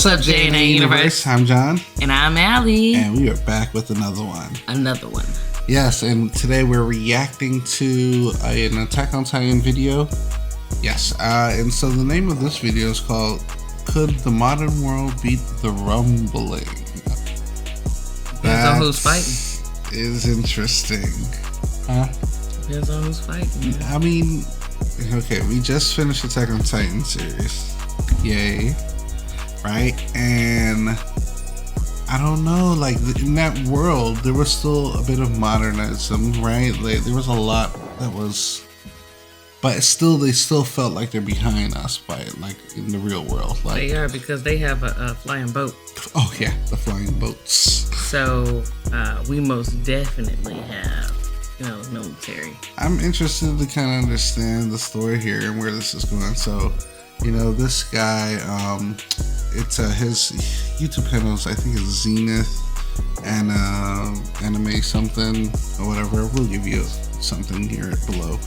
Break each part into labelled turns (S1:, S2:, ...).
S1: What's up, JNA Universe?
S2: I'm John.
S1: And I'm Allie.
S2: And we are back with another one.
S1: Another one.
S2: Yes, and today we're reacting to an Attack on Titan video. Yes, and so the name of this video is called Could the Modern World Beat the Rumbling?
S1: Depends on who's fighting.
S2: Is interesting. Huh?
S1: Depends on who's fighting.
S2: I mean, okay, we just finished Attack on Titan series. Yay. Right? And I don't know, like in that world, there was still a bit of modernism, right? Like there was a lot that was, but still, they still felt like they're behind us by it, like in the real world. Like
S1: they are, because they have a flying boat.
S2: Oh yeah, the flying boats.
S1: So we most definitely have, military.
S2: I'm interested to kind of understand the story here and where this is going. So, this guy, it's his YouTube channels, I think it's Zenith and anime something or whatever. We'll give you something here below.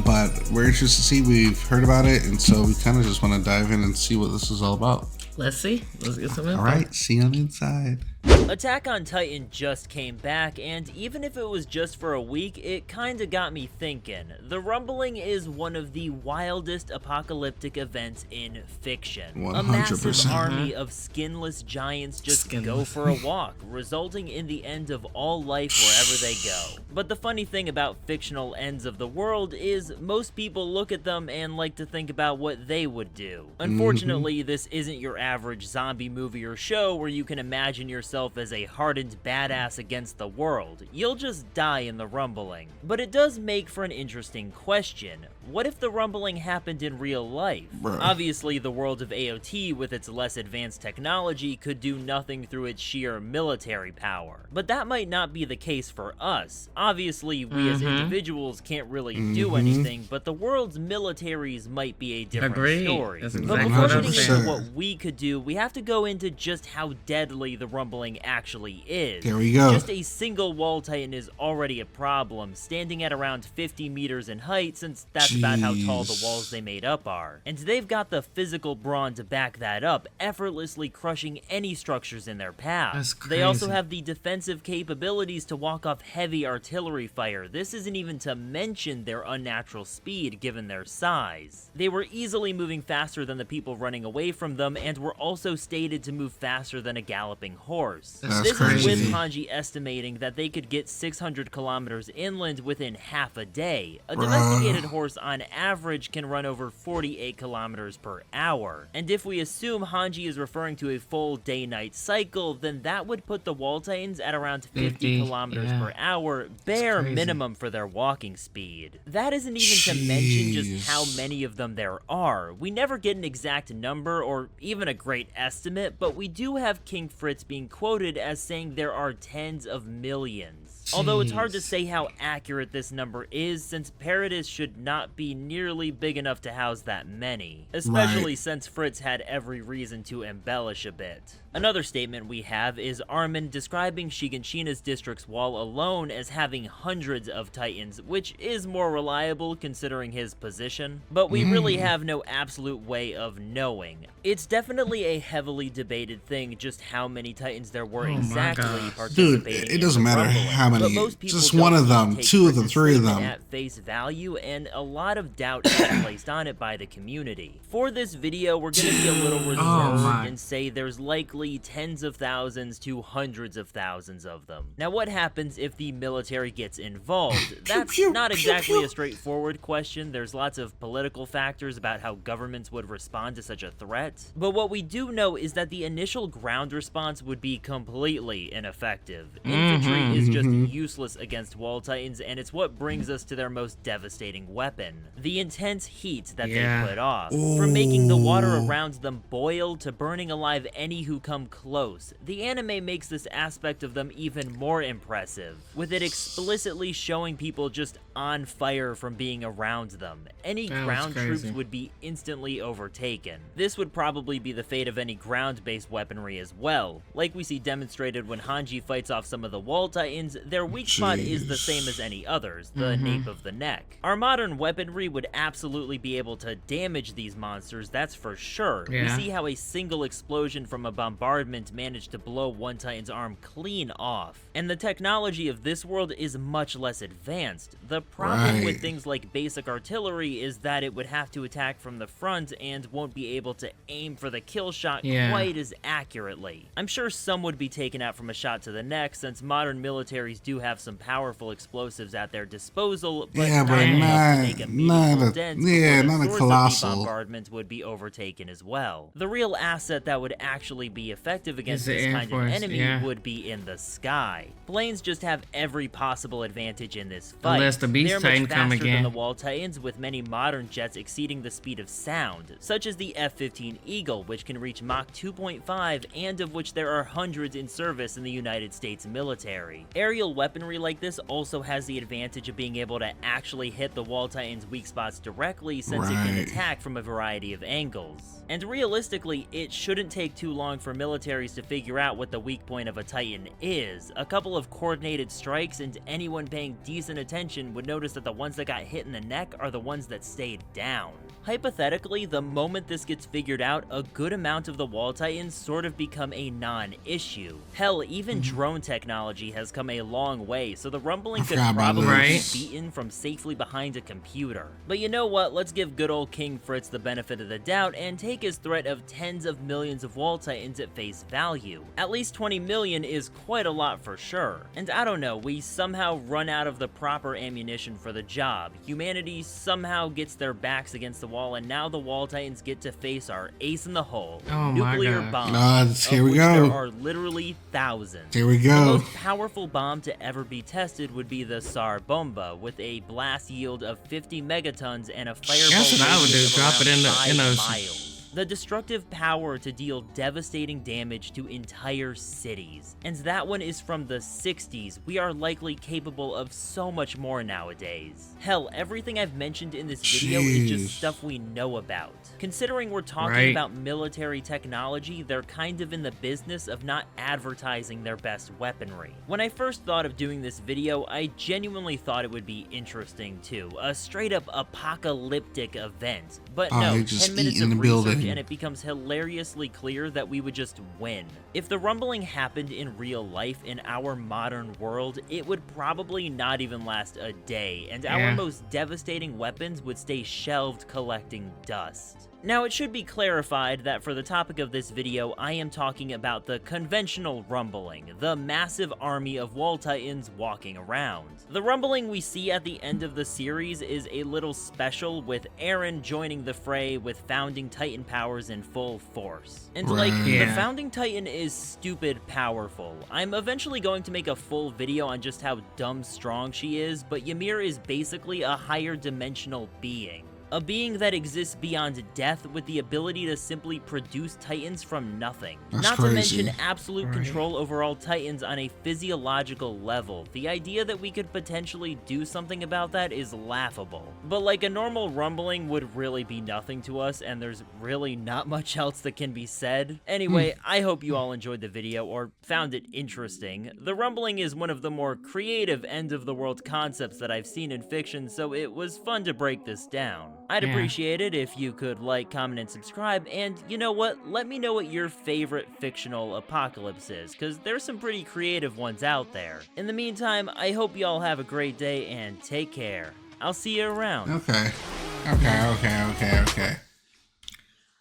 S2: But we're interested to see, we've heard about it, and so we kind of just want to dive in and see what this is all about.
S1: Let's see. Let's get some info.
S2: All right, see you on the inside.
S3: Attack on Titan just came back, and even if it was just for a week, it kinda got me thinking. The Rumbling is one of the wildest apocalyptic events in fiction.
S2: 100%.
S3: A massive army of skinless giants just go for a walk, resulting in the end of all life wherever they go. But the funny thing about fictional ends of the world is most people look at them and like to think about what they would do. Unfortunately, this isn't your average zombie movie or show where you can imagine yourself as a hardened badass against the world. You'll just die in the Rumbling. But it does make for an interesting question. What if the Rumbling happened in real life?
S2: Bruh.
S3: Obviously, the world of AOT with its less advanced technology could do nothing through its sheer military power. But that might not be the case for us. Obviously, we as individuals can't really do anything, but the world's militaries might be a different story.
S1: That's
S3: But
S1: exactly
S3: before
S1: what I'm
S3: getting
S1: saying.
S3: into what we could do, we have to go into just how deadly the Rumbling actually is.
S2: There we go.
S3: Just a single wall titan is already a problem, standing at around 50 meters in height, since that's about how tall the walls they made up are. And they've got the physical brawn to back that up, effortlessly crushing any structures in their path.
S1: That's
S3: They also
S1: crazy.
S3: have the defensive capabilities to walk off heavy artillery fire. This isn't even to mention their unnatural speed given their size. They were easily moving faster than the people running away from them, and were also stated to move faster than a galloping horse.
S2: That's
S3: This
S2: crazy.
S3: is with Hanji estimating that they could get 600 kilometers inland within half a day. A domesticated horse on average can run over 48 kilometers per hour. And if we assume Hanji is referring to a full day-night cycle, then that would put the Wall Titans at around 50 kilometers per hour, bare
S1: crazy.
S3: minimum for their walking speed. That isn't even to mention just how many of them there are. We never get an exact number or even a great estimate, but we do have King Fritz being quoted as saying there are tens of millions. Although it's hard to say how accurate this number is, since Paradis should not be nearly big enough to house that many, especially since Fritz had every reason to embellish a bit. Another statement we have is Armin describing Shiganshina's district's wall alone as having hundreds of titans, which is more reliable considering his position, but we really have no absolute way of knowing. It's definitely a heavily debated thing just how many titans there were exactly participating.
S2: Dude, it doesn't matter how many.
S3: But most people
S2: Just
S3: don't
S2: one of
S3: really
S2: them,
S3: take
S2: two of them,
S3: Fritz's
S2: three of
S3: statement
S2: them.
S3: at face value, and a lot of doubt is placed on it by the community. For this video, we're going to be a little reserved and say there's likely tens of thousands to hundreds of thousands of them. Now, what happens if the military gets involved? That's not exactly a straightforward question. There's lots of political factors about how governments would respond to such a threat. But what we do know is that the initial ground response would be completely ineffective. Infantry is just useless against Wall Titans, and it's what brings us to their most devastating weapon: the intense heat that they put off. From making the water around them boil to burning alive any who come close, the anime makes this aspect of them even more impressive, with it explicitly showing people just on fire from being around them. Any ground troops would be instantly overtaken. This would probably be the fate of any ground-based weaponry as well. Like we see demonstrated when Hanji fights off some of the Wall Titans, there their weak spot is the same as any others, the nape of the neck. Our modern weaponry would absolutely be able to damage these monsters, that's for sure.
S1: Yeah.
S3: We see how a single explosion from a bombardment managed to blow one Titan's arm clean off. And the technology of this world is much less advanced. The problem with things like basic artillery is that it would have to attack from the front and won't be able to aim for the kill shot quite as accurately. I'm sure some would be taken out from a shot to the neck, since modern militaries do have some powerful explosives at their disposal, but not enough to make a meaningful dent before the source of the bombardment would be overtaken as well. The real asset that would actually be effective against this kind of enemy would be in the sky. Planes just have every possible advantage in this fight.
S1: Unless the Beast Titan come again.
S3: Than the Wall Titans, with many modern jets exceeding the speed of sound, such as the F-15 Eagle, which can reach Mach 2.5 and of which there are hundreds in service in the United States military. Aerial weaponry like this also has the advantage of being able to actually hit the Wall Titan's weak spots directly, since it can attack from a variety of angles. And realistically, it shouldn't take too long for militaries to figure out what the weak point of a Titan is. A couple of coordinated strikes and anyone paying decent attention would notice that the ones that got hit in the neck are the ones that stayed down. Hypothetically, the moment this gets figured out, a good amount of the Wall Titans sort of become a non-issue. Hell, even drone technology has come a long way, so the rumbling could probably be beaten from safely behind a computer. But you know what, let's give good old King Fritz the benefit of the doubt and take his threat of tens of millions of Wall Titans at face value. At least 20 million is quite a lot for sure. And I don't know, we somehow run out of the proper ammunition for the job. Humanity somehow gets their backs against the wall, and now the Wall Titans get to face our ace in the hole, nuclear bombs,
S2: here we
S3: of which
S2: go.
S3: there are literally thousands.
S2: Here we go.
S3: The most powerful bomb to ever be tested would be the Tsar Bomba, with a blast yield of 50 megatons and a fireball
S1: That's what I would do, drop it in the
S3: 5 miles. The destructive power to deal devastating damage to entire cities. And that one is from the 60s. We are likely capable of so much more nowadays. Hell, everything I've mentioned in this video is just stuff we know about. Considering we're talking about military technology, they're kind of in the business of not advertising their best weaponry. When I first thought of doing this video, I genuinely thought it would be interesting too. A straight up apocalyptic event. But no, 10 minutes of research and it becomes hilariously clear that we would just win. If the rumbling happened in real life in our modern world, it would probably not even last a day, and our most devastating weapons would stay shelved collecting dust. Now, it should be clarified that for the topic of this video, I am talking about the conventional rumbling, the massive army of Wall Titans walking around. The rumbling we see at the end of the series is a little special, with Eren joining the fray with Founding Titan powers in full force. And the Founding Titan is stupid powerful. I'm eventually going to make a full video on just how dumb strong she is, but Ymir is basically a higher dimensional being. A being that exists beyond death with the ability to simply produce titans from nothing. Not to mention absolute control over all titans on a physiological level. The idea that we could potentially do something about that is laughable. But like, a normal rumbling would really be nothing to us, and there's really not much else that can be said. Anyway, I hope you all enjoyed the video or found it interesting. The rumbling is one of the more creative end-of-the-world concepts that I've seen in fiction, so it was fun to break this down. I'd appreciate it if you could like, comment, and subscribe, and you know what? Let me know what your favorite fictional apocalypse is, because there's some pretty creative ones out there. In the meantime, I hope you all have a great day, and take care. I'll see you around.
S2: Okay.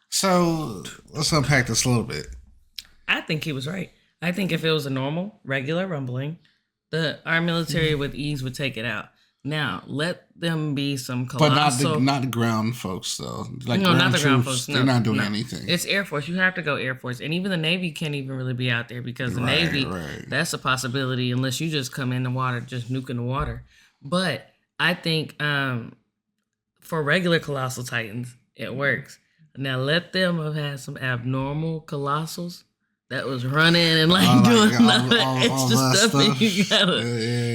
S2: So, let's unpack this a little bit.
S1: I think he was right. I think if it was a normal, regular rumbling, our military with ease would take it out. Now, let them be some colossal...
S2: But not the ground folks, though. Like,
S1: no, not the ground
S2: troops,
S1: folks. No,
S2: they're not doing anything.
S1: It's Air Force. You have to go Air Force. And even the Navy can't even really be out there, because the Navy, that's a possibility unless you just come in the water, just nuking the water. But I think for regular Colossal Titans, it works. Now, let them have had some abnormal Colossals that was running and doing extra stuff and you gotta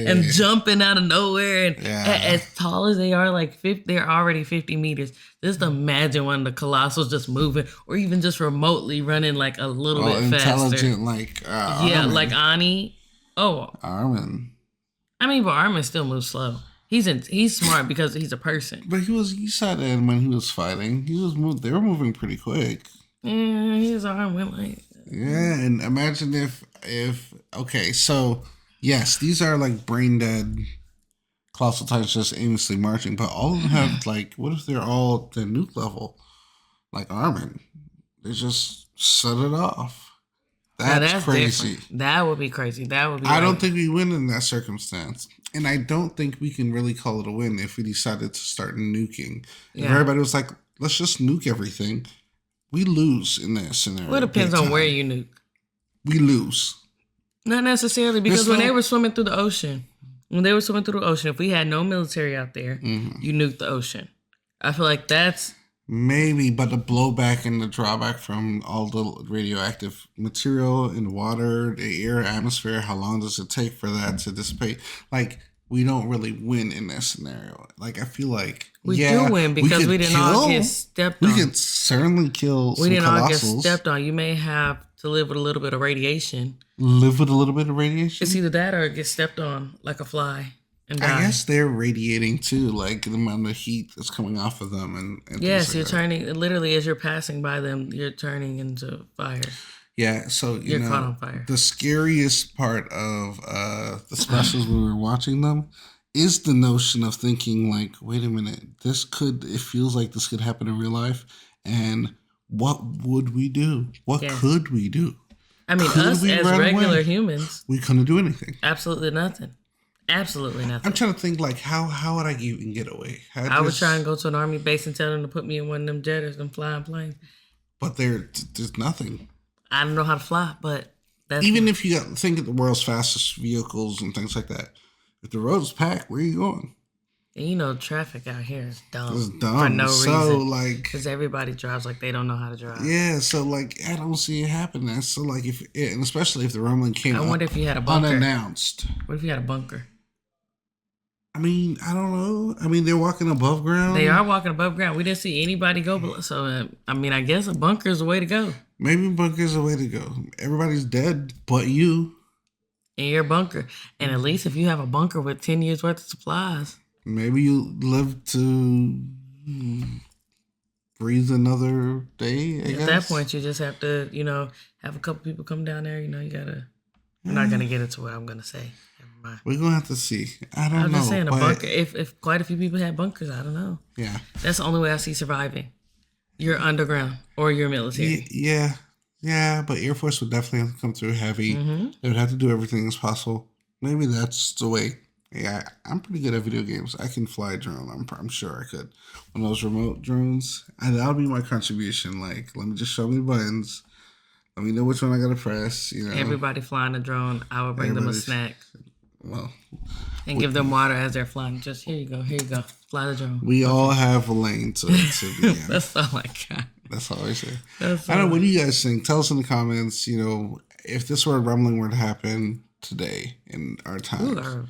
S1: and jumping out of nowhere and as tall as they are, like they're already 50 meters. Just imagine one of the Colossals just moving or even just remotely running like a little bit faster.
S2: Intelligent, like
S1: like Ani.
S2: Armin.
S1: I mean, but Armin still moves slow. He's smart because he's a person.
S2: But you saw that when he was fighting, they were moving pretty quick.
S1: Yeah, his arm went like.
S2: Yeah, and imagine if okay, so yes, these are like brain dead colossal titans just aimlessly marching, but all of them have like, what if they're all the nuke level, like Armin? They just set it off. That's crazy.
S1: Different. That would be crazy. That would be.
S2: I don't think we win in that circumstance, and I don't think we can really call it a win if we decided to start nuking. Yeah. If everybody was like, "Let's just nuke everything," we lose in that scenario.
S1: Well, it depends on where you nuke.
S2: We lose.
S1: Not necessarily, because when they were swimming through the ocean, if we had no military out there, you nuked the ocean. I feel like that's.
S2: Maybe, but the blowback and the drawback from all the radioactive material in the water, the air, atmosphere, how long does it take for that to dissipate? Like, we don't really win in that scenario. Like, I feel like
S1: we do win because we didn't all get stepped on.
S2: We can certainly kill some colossals.
S1: All get stepped on. You may have to live with a little bit of radiation.
S2: Live with a little bit of radiation?
S1: It's either that or get stepped on like a fly. I
S2: guess they're radiating too, like the amount of heat that's coming off of them. And
S1: yes, you're turning, literally as you're passing by them, you're turning into fire.
S2: Yeah, so
S1: you're caught on fire.
S2: The scariest part of the specials when we were watching them is the notion of thinking like, wait a minute, it feels like this could happen in real life, and what would we do? What could we do?
S1: I mean, us as regular humans,
S2: we couldn't do anything.
S1: Absolutely nothing. Absolutely nothing.
S2: I'm trying to think, like, how would I even get away?
S1: I would try and go to an army base and tell them to put me in one of them jetters and flying planes.
S2: But there's nothing.
S1: I don't know how to fly, but that's...
S2: Even if you think of the world's fastest vehicles and things like that, if the road is packed, where are you going?
S1: And you know, traffic out here is dumb.
S2: It's dumb.
S1: For no reason.
S2: So, like...
S1: Because everybody drives like they don't know how to drive.
S2: Yeah, so, like, I don't see it happening. So, like, and especially if the rumbling came
S1: I wonder if you had a bunker.
S2: Unannounced.
S1: What if you had a bunker?
S2: I mean, I don't know. I mean, they're walking above ground.
S1: They are walking above ground. We didn't see anybody go below. So, I mean, I guess a bunker is the way to go.
S2: Maybe a bunker is the way to go. Everybody's dead but you.
S1: In your bunker. And at least if you have a bunker with 10 years worth of supplies.
S2: Maybe you live to breathe another day, I guess.
S1: At that point, you just have to, have a couple people come down there. You gotta... I'm not going to get into what I'm going to say.
S2: We're going to have to see. I don't know.
S1: I'm just saying, a bunker. If quite a few people had bunkers, I don't know.
S2: Yeah.
S1: That's the only way I see surviving. You're underground or you're military.
S2: Yeah. Yeah, but Air Force would definitely have to come through heavy. Mm-hmm. They would have to do everything as possible. Maybe that's the way. Yeah, I'm pretty good at video games. I can fly a drone. I'm sure I could. One of those remote drones. And that would be my contribution. Like, let me just show me the buttons. Let me know which one I gotta press.
S1: Everybody flying a drone. I would bring them a snack.
S2: Well,
S1: and give them water as they're flying. Just here you go. Fly the drone.
S2: We all have a lane to be in.
S1: That's all I got.
S2: That's all I say. I don't know. What do you guys think? Tell us in the comments. If this were rumbling were to happen today in our time,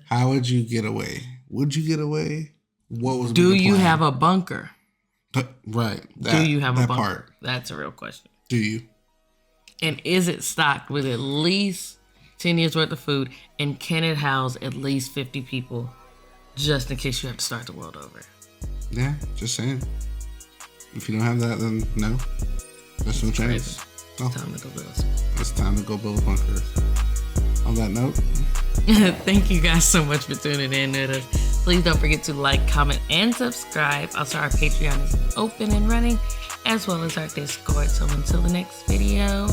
S2: how would you get away? Would you get away? What was?
S1: Do you have a bunker?
S2: Right.
S1: Do you have a bunker?
S2: Part.
S1: That's a real question.
S2: Do you?
S1: And is it stocked with at least 10 years worth of food? And can it house at least 50 people just in case you have to start the world over?
S2: Yeah, just saying. If you don't have that, then no. There's no chance.
S1: It's time to go build.
S2: It's time to go build bunkers. On that note.
S1: Thank you guys so much for tuning in with us. Please don't forget to like, comment, and subscribe. Also, our Patreon is open and running, as well as our Discord. So until the next video,